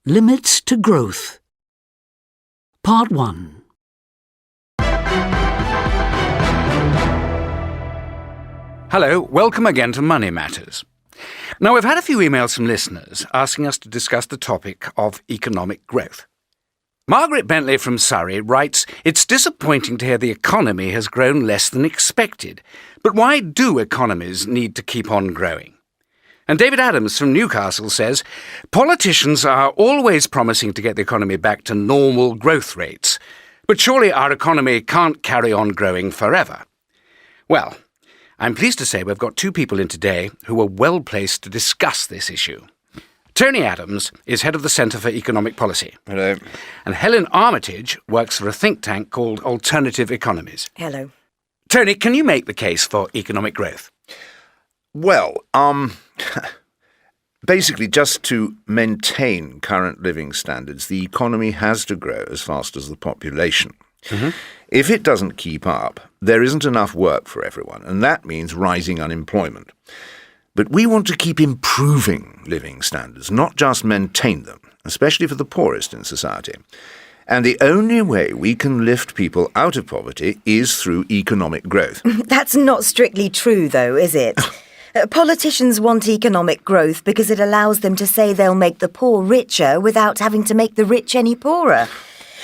Limits to Growth. Part 1. Hello, welcome again to Money Matters. Now, we've had a few emails from listeners asking us to discuss the topic of economic growth. Margaret Bentley from Surrey writes, "It's disappointing to hear the economy has grown less than expected. But why do economies need to keep on growing?" And David Adams from Newcastle says, "Politicians are always promising to get the economy back to normal growth rates. But surely our economy can't carry on growing forever." Well, I'm pleased to say we've got two people in today who are well placed to discuss this issue. Tony Adams is head of the Centre for Economic Policy. Hello. And Helen Armitage works for a think tank called Alternative Economies. Hello. Tony, can you make the case for economic growth? Well, basically just to maintain current living standards, the economy has to grow as fast as the population. Mm-hmm. If it doesn't keep up, there isn't enough work for everyone, and that means rising unemployment. But we want to keep improving living standards, not just maintain them, especially for the poorest in society. And the only way we can lift people out of poverty is through economic growth. That's not strictly true, though, is it? Politicians want economic growth because it allows them to say they'll make the poor richer without having to make the rich any poorer.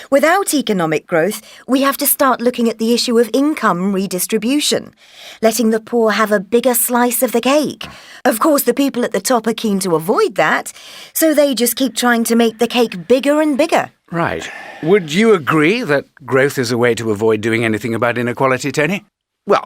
Without economic growth, we have to start looking at the issue of income redistribution, letting the poor have a bigger slice of the cake. Of course, the people at the top are keen to avoid that, so they just keep trying to make the cake bigger and bigger. Right. Would you agree that growth is a way to avoid doing anything about inequality, Tony? Well,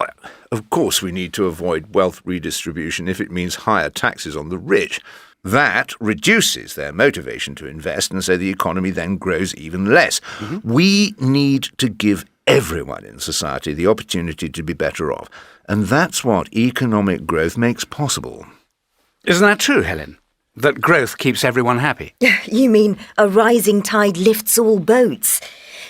of course we need to avoid wealth redistribution if it means higher taxes on the rich. That reduces their motivation to invest, and so the economy then grows even less. Mm-hmm. We need to give everyone in society the opportunity to be better off, and that's what economic growth makes possible. Isn't that true, Helen? That growth keeps everyone happy? You mean a rising tide lifts all boats?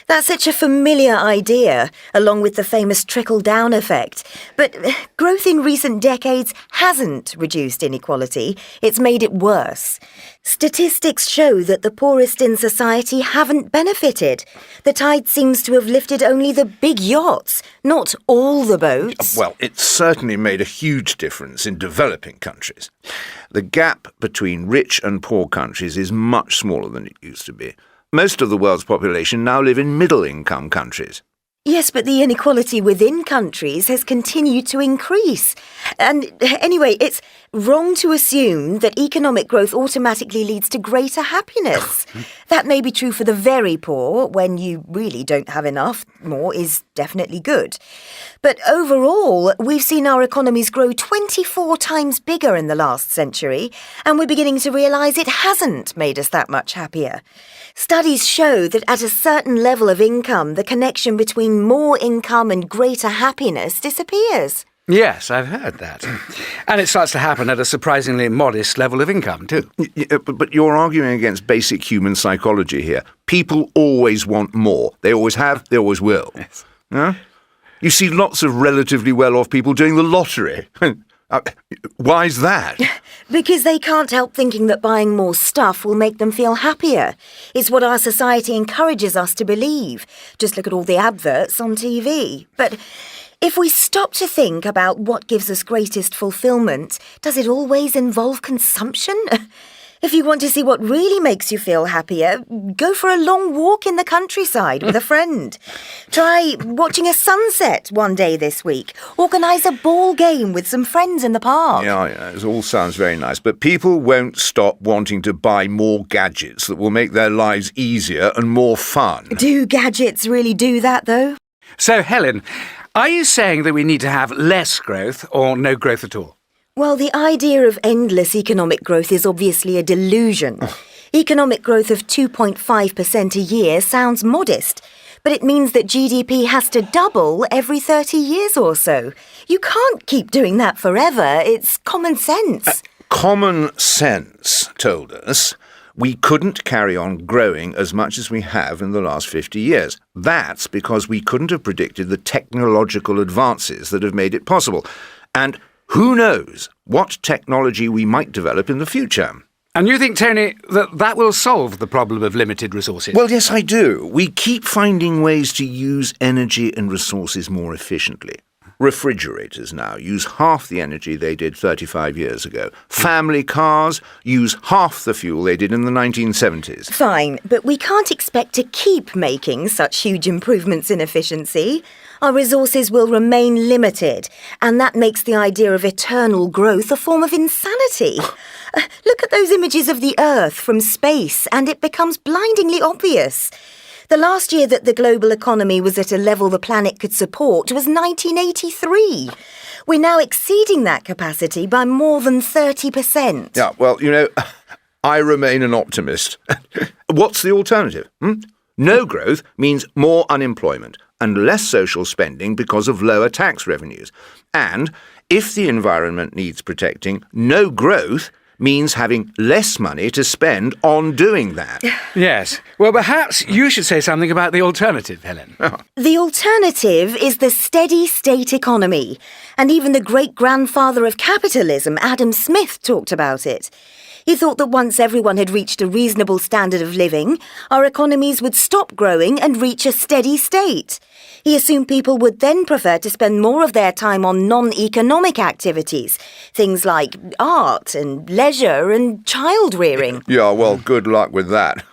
That's such a familiar idea, along with the famous trickle-down effect. But growth in recent decades hasn't reduced inequality. It's made it worse. Statistics show that the poorest in society haven't benefited. The tide seems to have lifted only the big yachts, not all the boats. Well, it's certainly made a huge difference in developing countries. The gap between rich and poor countries is much smaller than it used to be. Most of the world's population now live in middle-income countries. Yes, but the inequality within countries has continued to increase. And anyway, it's wrong to assume that economic growth automatically leads to greater happiness. That may be true for the very poor. When you really don't have enough, more is definitely good. But overall, we've seen our economies grow 24 times bigger in the last century, and we're beginning to realise it hasn't made us that much happier. Studies show that at a certain level of income, the connection between more income and greater happiness disappears. Yes, I've heard that. And it starts to happen at a surprisingly modest level of income, too. But you're arguing against basic human psychology here. People always want more. They always have, they always will. Yes. Huh? You see lots of relatively well-off people doing the lottery. Why is that? Because they can't help thinking that buying more stuff will make them feel happier. It's what our society encourages us to believe. Just look at all the adverts on TV. But if we stop to think about what gives us greatest fulfillment, does it always involve consumption? If you want to see what really makes you feel happier, go for a long walk in the countryside with a friend. Try watching a sunset one day this week. Organise a ball game with some friends in the park. Yeah, it all sounds very nice, but people won't stop wanting to buy more gadgets that will make their lives easier and more fun. Do gadgets really do that, though? So, Helen, are you saying that we need to have less growth or no growth at all? Well, the idea of endless economic growth is obviously a delusion. Economic growth of 2.5% a year sounds modest, but it means that GDP has to double every 30 years or so. You can't keep doing that forever. It's common sense. Common sense told us we couldn't carry on growing as much as we have in the last 50 years. That's because we couldn't have predicted the technological advances that have made it possible. And who knows what technology we might develop in the future? And you think, Tony, that will solve the problem of limited resources? Well, yes, I do. We keep finding ways to use energy and resources more efficiently. Refrigerators now use half the energy they did 35 years ago. Family cars use half the fuel they did in the 1970s. Fine, but we can't expect to keep making such huge improvements in efficiency. Our resources will remain limited, and that makes the idea of eternal growth a form of insanity. Look at those images of the Earth from space, and it becomes blindingly obvious. The last year that the global economy was at a level the planet could support was 1983. We're now exceeding that capacity by more than 30%. Yeah, well, I remain an optimist. What's the alternative? No growth means more unemployment and less social spending because of lower tax revenues. And if the environment needs protecting, no growth means having less money to spend on doing that. Yes. Well, perhaps you should say something about the alternative, Helen. The alternative is the steady-state economy. And even the great-grandfather of capitalism, Adam Smith, talked about it. He thought that once everyone had reached a reasonable standard of living, our economies would stop growing and reach a steady state. He assumed people would then prefer to spend more of their time on non-economic activities, things like art and leisure and child-rearing. Yeah, well, good luck with that.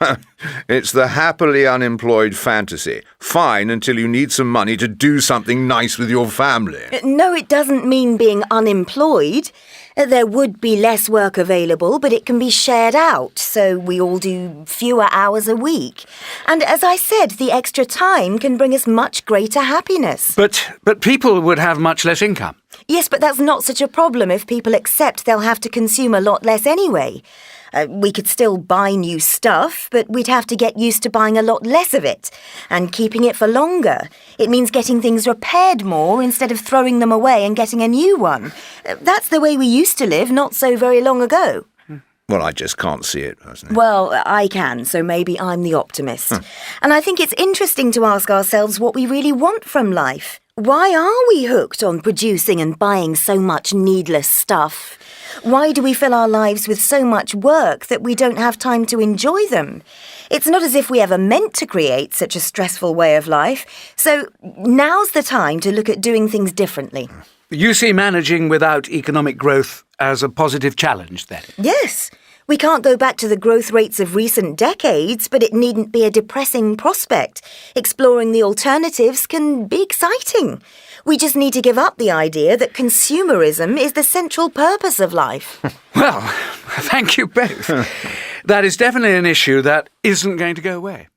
It's the happily unemployed fantasy. Fine until you need some money to do something nice with your family. No, it doesn't mean being unemployed. There would be less work available, but it can be shared out, so we all do fewer hours a week. And as I said, the extra time can bring us much greater happiness. But people would have much less income. Yes, but that's not such a problem if people accept they'll have to consume a lot less anyway. We could still buy new stuff, but we'd have to get used to buying a lot less of it and keeping it for longer. It means getting things repaired more instead of throwing them away and getting a new one. That's the way we used to live not so very long ago. Well, I just can't see it, personally. Well, I can, so maybe I'm the optimist. And I think it's interesting to ask ourselves what we really want from life. Why are we hooked on producing and buying so much needless stuff? Why do we fill our lives with so much work that we don't have time to enjoy them? It's not as if we ever meant to create such a stressful way of life. So now's the time to look at doing things differently. You see managing without economic growth as a positive challenge, then? Yes. We can't go back to the growth rates of recent decades, but it needn't be a depressing prospect. Exploring the alternatives can be exciting. We just need to give up the idea that consumerism is the central purpose of life. Well, thank you both. That is definitely an issue that isn't going to go away.